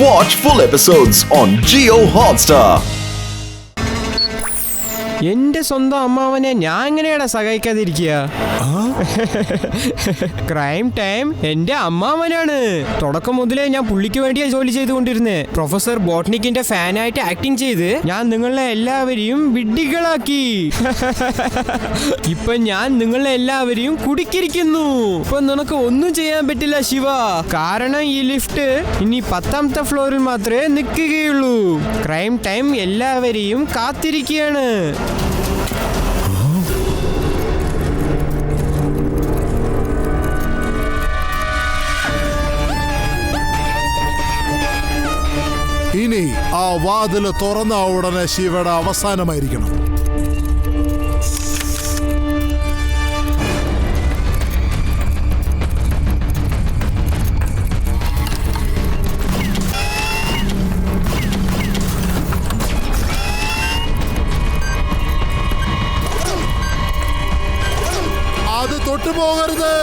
Watch full episodes on Jio Hotstar. എന്റെ സ്വന്തം അമ്മാവനെ ഞാൻ എങ്ങനെയാണ് സഹായിക്കാതിരിക്കുക? ക്രൈം ടൈം എന്റെ അമ്മാവനാണ്. തുടക്കം മുതലേ ഞാൻ പുള്ളിക്ക് വേണ്ടിയാ ജോലി ചെയ്തുകൊണ്ടിരുന്നേ. പ്രൊഫസർ ബോട്ട്നിക്കിന്റെ ഫാനായിട്ട് ആക്ടിങ് ചെയ്ത് ഞാൻ നിങ്ങളെ എല്ലാവരെയും വിഡ്ഢികളാക്കി. ഇപ്പൊ ഞാൻ നിങ്ങളെ എല്ലാവരെയും കുടുക്കിയിരിക്കുന്നു. ഇപ്പൊ നിനക്ക് ഒന്നും ചെയ്യാൻ പറ്റില്ല ശിവ. കാരണം ഈ ലിഫ്റ്റ് ഇനി 10ാമത്തെ ഫ്ലോറിൽ മാത്രമേ നിൽക്കുകയുള്ളൂ. ക്രൈം ടൈം എല്ലാവരെയും കാത്തിരിക്കുകയാണ്. ഇനി ആ വാതില് തുറന്ന ഉടനെ ശിവയുടെ അവസാനമായിരിക്കണം. അത് തൊട്ടുപോകരുത്.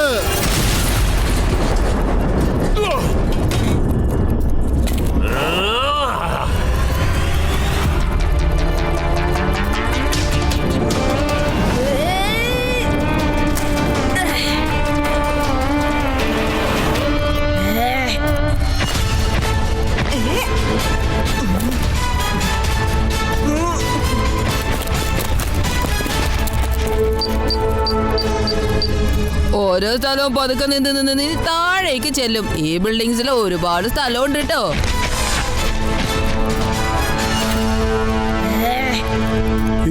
ഓരോ സ്ഥലവും പതുക്കെ നിന്ന് താഴേക്ക് ചെല്ലും. ഈ ബിൽഡിങ്സിൽ ഒരുപാട് സ്ഥലമുണ്ട് കേട്ടോ.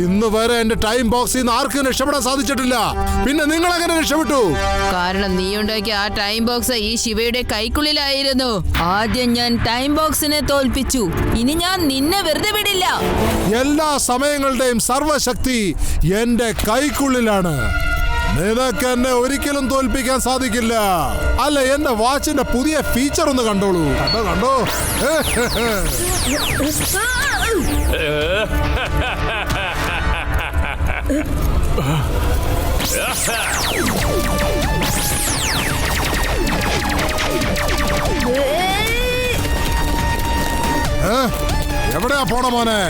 ഇന്ന് വരെ എന്റെ ടൈം ബോക്സിൽ നിന്ന് ആർക്കും രക്ഷപ്പെടാൻ സാധിച്ചിട്ടില്ല. പിന്നെ നിങ്ങൾ എങ്ങനെ രക്ഷപ്പെട്ടു? കാരണം നീ ഉണ്ടാക്കിയ ആ ടൈം ബോക്സ് ഈ ശിവയുടെ കൈക്കുള്ളിലായിരുന്നു. ആദ്യം ഞാൻ ടൈം ബോക്സിനെ തോൽപ്പിച്ചു. ഇനി ഞാൻ നിന്നെ വെറുതെ വിടില്ല. എല്ലാ സമയങ്ങളുടെയും സർവശക്തി എന്റെ കൈക്കുള്ളിലാണ്. നിനക്ക് എന്നെ ഒരിക്കലും തോൽപ്പിക്കാൻ സാധിക്കില്ല. അല്ല, എന്റെ വാച്ചിന്റെ പുതിയ ഫീച്ചർ ഒന്ന് കണ്ടോളൂ. കണ്ടോ എവിടെയാ പോണ മോനെ?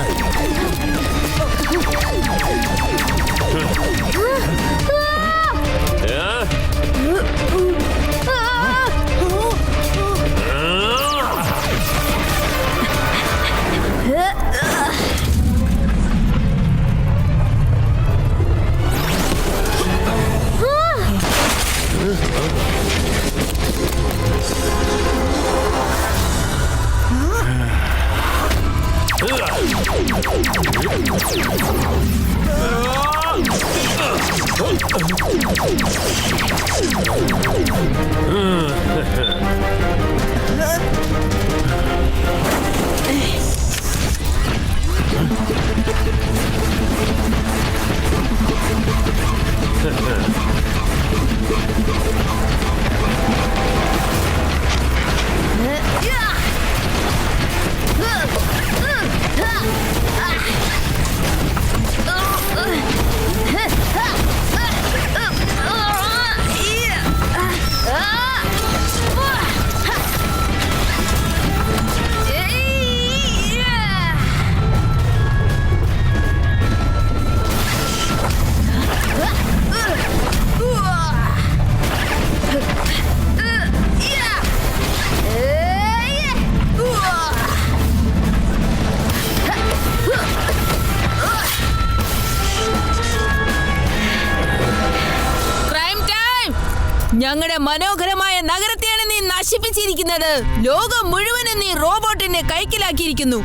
ഞങ്ങളുടെ മനോഹരമായ നഗരത്തെയാണ് നീ നശിപ്പിച്ചിരിക്കുന്നത്. ലോകം മുഴുവനും നീ റോബോട്ടിനെ കൈക്കലാക്കിയിരിക്കുന്നു.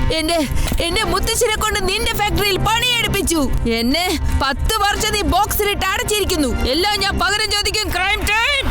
എന്റെ മുത്തശ്ശനെ കൊണ്ട് നിന്റെ ഫാക്ടറിയിൽ പണിയെടുപ്പിച്ചു. എന്നെ 10 വർഷം നീ ബോക്സിലിട്ട് അടച്ചിരിക്കുന്നു. എല്ലാം ഞാൻ പകരം ചോദിക്കും. Crime time.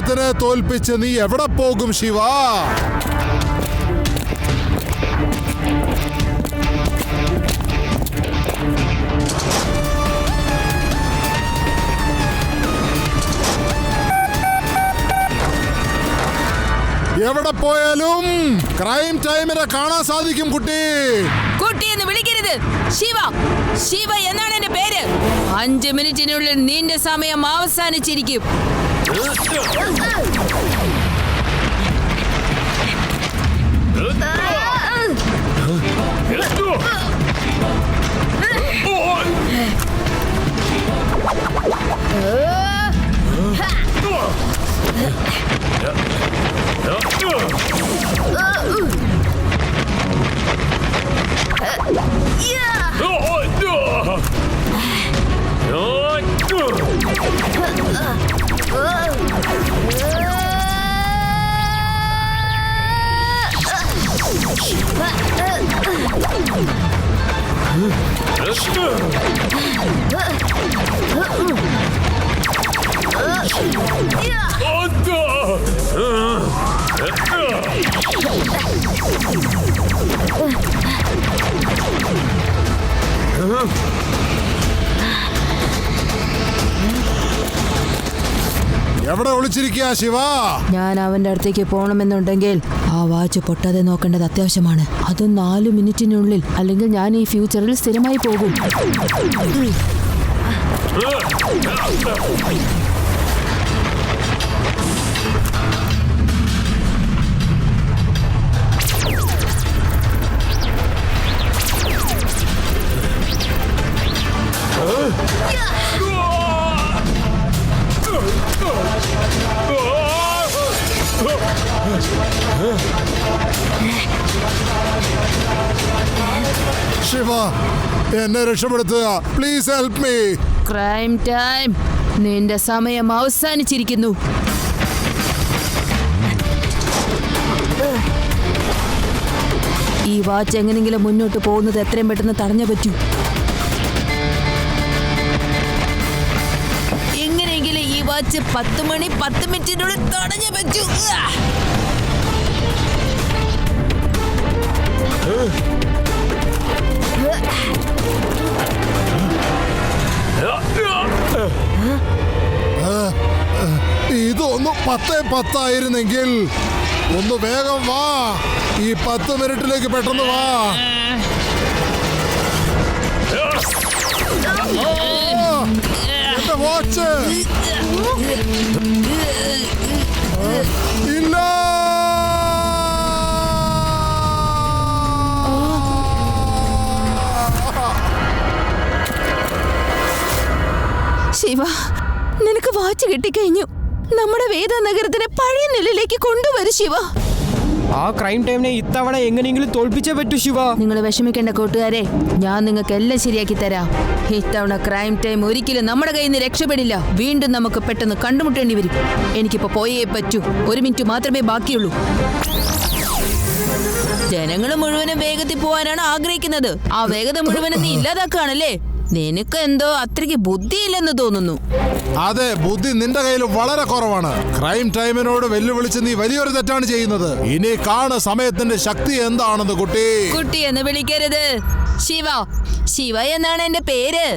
സമയത്തിനെ തോൽപ്പിച്ച് നീ എവിടെ പോകും ശിവ? എവിടെ പോയാലും ക്രൈം ടൈമിനെ കാണാൻ സാധിക്കും കുട്ടി. കുട്ടി എന്ന് വിളിക്കരുത്. ശിവ, ശിവ എന്നാണ് എന്റെ പേര്. 5 മിനിറ്റിനുള്ളിൽ നിന്റെ സമയം അവസാനിച്ചിരിക്കും. എവിടെ ഒളിച്ചിരിക്കുക ശിവ? ഞാൻ അവന്റെ അടുത്തേക്ക് പോകണമെന്നുണ്ടെങ്കിൽ ആ വാച്ച് പൊട്ടാതെ നോക്കേണ്ടത് അത്യാവശ്യമാണ്. അതും 4 മിനിറ്റിനുള്ളിൽ, അല്ലെങ്കിൽ ഞാൻ ഈ ഫ്യൂച്ചറിൽ സ്ഥിരമായി പോകും. ശിവ, എന്നെ രക്ഷപ്പെടുത്തുക. Please help me. Crime time, നിന്റെ സമയം അവസാനിച്ചിരിക്കുന്നു. ഈ വാച്ച് എങ്ങനെങ്കിലും മുന്നോട്ട് പോകുന്നത് എത്രയും പെട്ടെന്ന് തടഞ്ഞു പറ്റൂ. എങ്ങനെയെങ്കിലും ഈ വാച്ച് 10 മണി 10 മിനിറ്റിനുള്ളിൽ തടഞ്ഞു പറ്റൂ. ഇതൊന്ന് 10:10 ആയിരുന്നെങ്കിൽ. ഒന്ന് വേഗം വാ. ഈ 10 മിനിറ്റിലേക്ക് പെട്ടെന്ന് വാ. എന്റെ വാച്ച് ഇല്ല. ശിവ, നിനക്ക് വാച്ച് കിട്ടിക്കഴിഞ്ഞു. നമ്മുടെ വേദ നഗരത്തിനെ പഴയ നിലയിലേക്ക് കൊണ്ടുവരും ശിവ. ആ ക്രൈം ടൈമിനെ ഇത്തവണ എങ്ങനെയെങ്കിലും തോൽപ്പിച്ചേ പറ്റൂ ശിവ. നിങ്ങൾ വിഷമിക്കേണ്ട കൂട്ടുകാരെ, ഞാൻ നിങ്ങൾക്ക് എല്ലാം ശരിയാക്കി തരാം. ഇത്തവണ ക്രൈം ടൈം ഒരിക്കലും നമ്മുടെ കയ്യിൽ നിന്ന് രക്ഷപ്പെടില്ല. വീണ്ടും നമുക്ക് പെട്ടെന്ന് കണ്ടുമുട്ടേണ്ടി വരും. എനിക്കിപ്പോ പോയേ പറ്റൂ. 1 മിനിറ്റ് മാത്രമേ ബാക്കിയുള്ളൂ. ജനങ്ങൾ മുഴുവനും വേഗത്തിൽ പോകാനാണ് ആഗ്രഹിക്കുന്നത്. ആ വേഗത മുഴുവനും നീ ഇല്ലാതാക്കുകയാണല്ലേ? നിനക്ക് എന്തോ അത്രയ്ക്ക് ബുദ്ധിയില്ലെന്ന് തോന്നുന്നു. അതെ, ബുദ്ധി നിന്റെ കയ്യിൽ വളരെ കുറവാണ്. ക്രൈം ടൈമിനോട് വെല്ലുവിളിച്ച് നീ വലിയൊരു തെറ്റാണ് ചെയ്യുന്നത്. ഇനി കാണ സമയത്തിന്റെ ശക്തി എന്താണെന്ന് കുട്ടി. കുട്ടി എന്ന് വിളിക്കരുത്. ശിവ, ശിവ എന്നാണ് എന്റെ പേര്.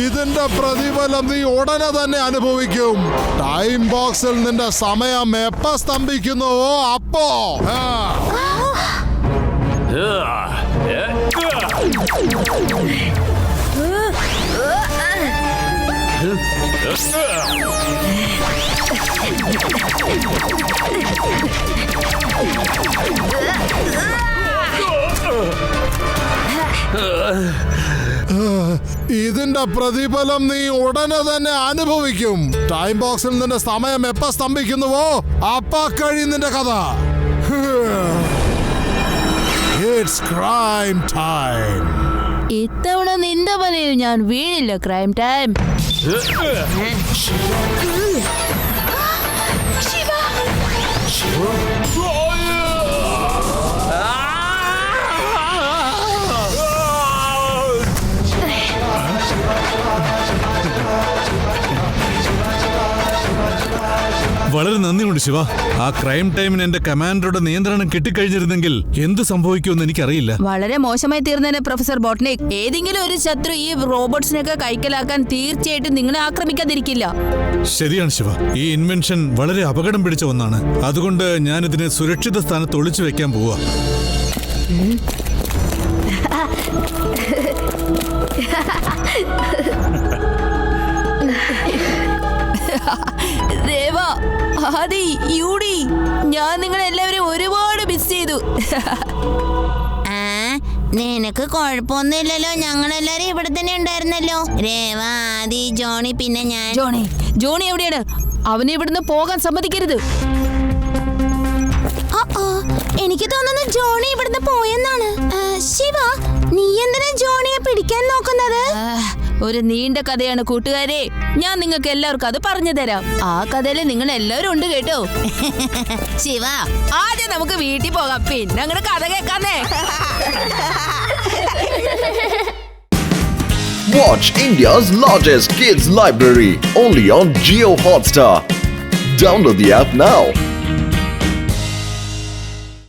ഇതിന്റെ പ്രതിഫലം നീ ഉടനെ തന്നെ അനുഭവിക്കും. ടൈം ബോക്സിൽ നിന്റെ സമയം എപ്പോ സ്തംഭിക്കുന്നുവോ അപ്പോ. ഇതിന്റെ പ്രതിഫലം നീ ഉടനെ തന്നെ അനുഭവിക്കും. ടൈം ബോക്സിൽ നിന്റെ സമയം എപ്പോ സ്തംഭിക്കുന്നുവോ അപ്പ കഴിയും നിന്റെ കഥ. It's crime time. ഇത്തവണ നിന്റെ വലയിൽ ഞാൻ വീഴില്ല. Crime time. വളരെ നന്ദിയുണ്ട് ശിവ. ആ ക്രൈം ടൈമിന് എന്റെ കമാൻഡറുടെ നിയന്ത്രണം കിട്ടിക്കഴിഞ്ഞിരുന്നെങ്കിൽ എന്ത് സംഭവിക്കുമെന്ന് എനിക്കറിയില്ല. വളരെ മോശമായി തീർന്നേനെ പ്രൊഫസർ ബോട്ട്നിക്. ഏതെങ്കിലും ഒരു ശത്രു ഈ റോബോട്ട്സിനൊക്കെ കൈക്കലാക്കാൻ തീർച്ചയായിട്ടും നിങ്ങളെ ആക്രമിക്കാതിരിക്കില്ല. ശരിയാണ് ശിവ. ഈ ഇൻവെൻഷൻ വളരെ അപകടം പിടിച്ച ഒന്നാണ്. അതുകൊണ്ട് ഞാൻ ഇതിനെ സുരക്ഷിത സ്ഥാനത്ത് ഒളിച്ചു വെക്കാൻ പോവാ. ദേവ, ആദി, യൂഡി, ഞാൻ നിങ്ങളെല്ലാവരും ഒരുപാട് മിസ് ചെയ്തു. നിനക്ക് കുഴപ്പമൊന്നുമില്ലല്ലോ. ഞങ്ങളെല്ലാരും ഇവിടെ തന്നെ ഉണ്ടായിരുന്നല്ലോ. രേവ, ആദി, ജോണി, പിന്നെ ഞാൻ. ജോണി എവിടെയാണ്? അവനെ ഇവിടുന്ന് പോകാൻ സമ്മതിക്കരുത്. എനിക്ക് തോന്നുന്നു ജോണി ഇവിടുന്ന് പോയെന്നാണ്. ശിവ, നീ എന്തിനാ ജോണിയെ പിടിക്കാൻ നോക്കുന്നത്? ഒരു നീണ്ട കഥയാണ് കൂട്ടുകാരെ. ഞാൻ നിങ്ങൾക്ക് എല്ലാവർക്കും അത് പറഞ്ഞു തരാം. ആ കഥയിൽ നിങ്ങൾ എല്ലാവരും ഉണ്ട് കേട്ടോ. ശിവ, ആദ്യം നമുക്ക് വീട്ടിൽ പോകാം, പിന്നെ അങ്ങനെ കഥ കേൾക്കാന്നേ. Watch India's largest kids library only on Jio Hotstar. Download the app now.